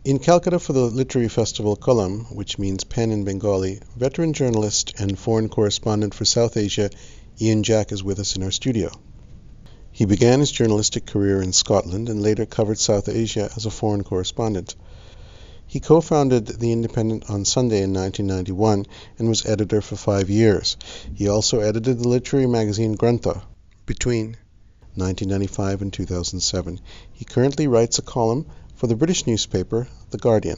In Calcutta for the literary festival Column, which means pen in Bengali, veteran journalist and foreign correspondent for South Asia, Ian Jack is with us in our studio. He began his journalistic career in Scotland and later covered South Asia as a foreign correspondent. He co-founded The Independent on Sunday in 1991 and was editor for 5 years. He also edited the literary magazine Grantha between 1995 and 2007. He currently writes a column for the British newspaper The Guardian.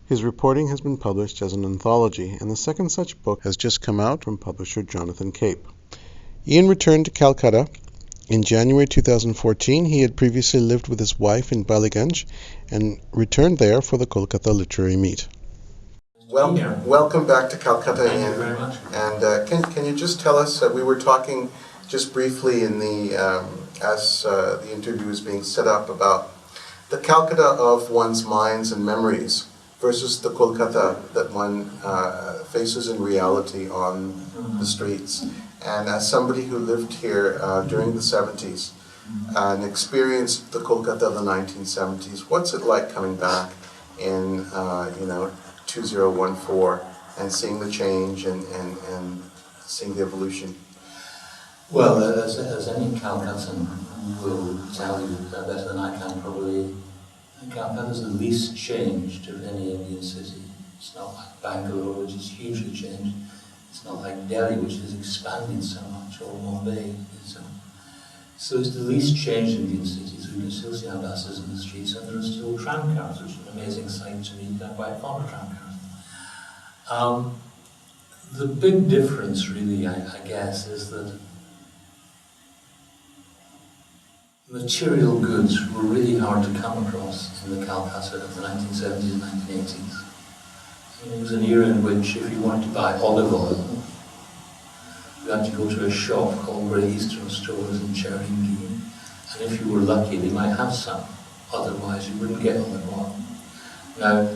His reporting has been published as an anthology, and the second such book has just come out from publisher Jonathan Cape. Ian returned to Calcutta in January 2014. He had previously lived with his wife in Ballygunge and returned there for the Kolkata Literary Meet. Welcome back to Calcutta, Ian. Thank you very much. And can you just tell us, we were talking just briefly in the as the interview was being set up about the Calcutta of one's minds and memories versus the Kolkata that one faces in reality on the streets. And as somebody who lived here during the 70s and experienced the Kolkata of the 1970s, what's it like coming back in 2014 and seeing the change and seeing the evolution? Well, as any Calcuttan will tell you better than I can probably, Calcutta is the least changed of any Indian city. It's not like Bangalore, which is hugely changed. It's not like Delhi, which has expanded so much, or Mumbai. So it's the least changed Indian city. So you can still see ambassadors in the streets, and there are still tram cars, which is an amazing sight to me. I'm quite fond of tram cars. The big difference, really, I guess, is that material goods were really hard to come across in the Calcutta of the 1970s and 1980s. It was an era in which if you wanted to buy olive oil, you had to go to a shop called Great Eastern Stores in Cherringeen, and if you were lucky they might have some, otherwise you wouldn't get olive oil. Now,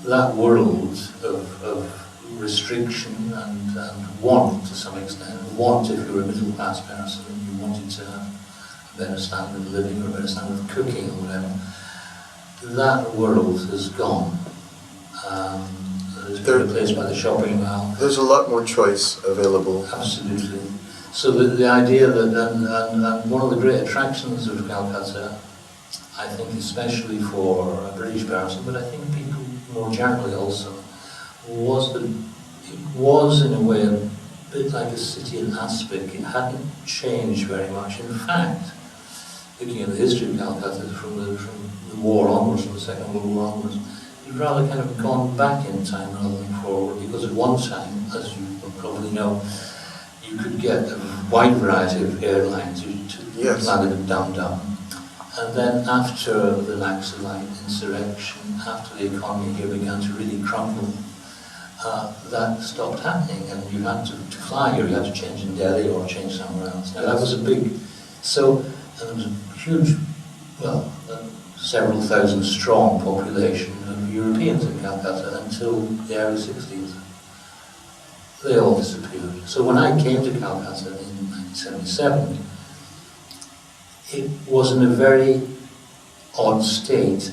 that world of restriction and want to some extent, want if you were a middle class person and you wanted to have a better standard of living or a better standard of cooking or whatever, that world has gone. It's been replaced by the shopping mall. There's a lot more choice available. Absolutely. So the idea that, and one of the great attractions of Calcutta, I think especially for a British person, but I think people more generally also, was that it was in a way a bit like a city in aspic. It hadn't changed very much. In fact, looking at the history of Calcutta from the war onwards, from the Second World War onwards, it's rather kind of gone back in time rather than forward, because at one time, as you probably know, you could get a wide variety of airlines. You landed at Dum-Dum. And then after the Naxalite insurrection, after the economy here began to really crumble, that stopped happening, and you had to fly here, you had to change in Delhi or change somewhere else. Now that was a big, and there was a huge, several thousand strong population of Europeans in Calcutta until the early 60s. They all disappeared. So when I came to Calcutta in 1977, it was in a very odd state.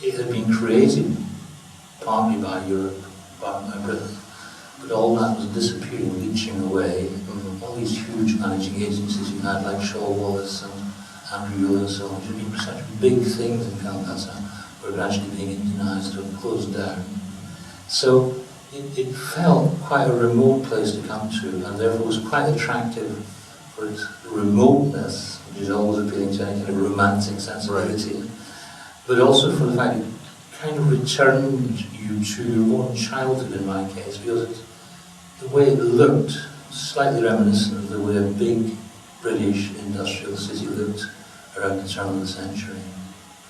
It had been created partly by Europe, partly by Britain, but all that was disappearing, leaching away. All these huge managing agencies you had, like Shaw Wallace and Andrew Yule and so on, which had been such big things in Calcutta, were gradually being Indianized or closed down. So it felt quite a remote place to come to, and therefore was quite attractive for its remoteness, which is always appealing to any kind of romantic sensibility, right, but also for the fact it kind of returned you to your own childhood in my case, because the way it looked, slightly reminiscent of the way a big British industrial city looked around the turn of the century.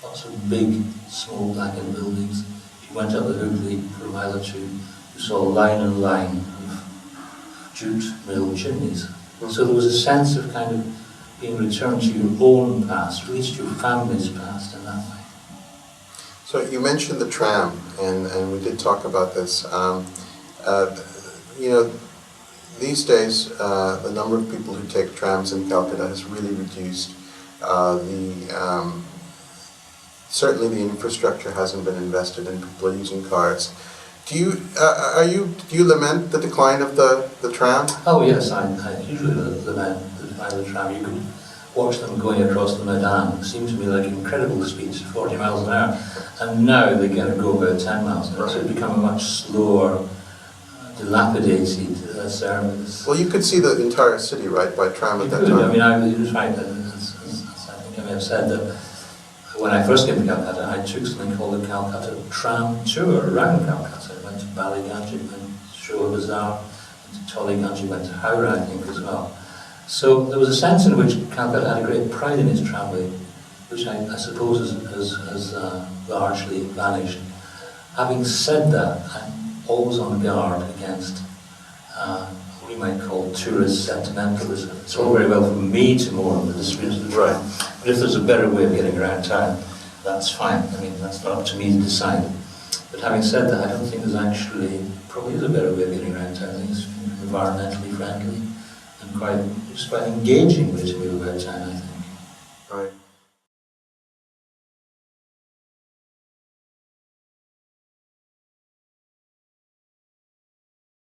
Lots of big, small blackened buildings. If you went up the Hoogly for a mile or two, you saw line and line of jute mill chimneys. So there was a sense of kind of being returned to your own past, at least your family's past in that way. So you mentioned the tram, and we did talk about this. These days, the number of people who take trams in Calcutta has really reduced. certainly the infrastructure hasn't been invested in, people are using cars. Do you lament the decline of the tram? Oh yes, I usually lament the decline of the tram. You could watch them going across the Medan. It seemed to me like incredible speeds, 40 miles an hour. And now they kind of go about 10 miles an hour. So it's become a much slower, dilapidated service. Well, you could see the entire city, right, by tram at that time. I mean, I was right. As I think I may have said that when I first came to Calcutta, I took something called the Calcutta tram tour around Calcutta. I went to Ballygunge, went to Showa Bazaar, went to Tullygunge, went to Howrah, I think, as well. So there was a sense in which Calcutta had a great pride in its tramway, which I suppose has largely vanished. Having said that, I'm always on guard against what you might call tourist sentimentalism. It's all very well for me to mourn the disappearance of the tram, but if there's a better way of getting around town, that's fine. I mean, that's not up to me to decide. But having said that, I don't think there's actually, probably is a better way of getting around town. I think it's environmentally friendly and quite engaging way to move about town, I think.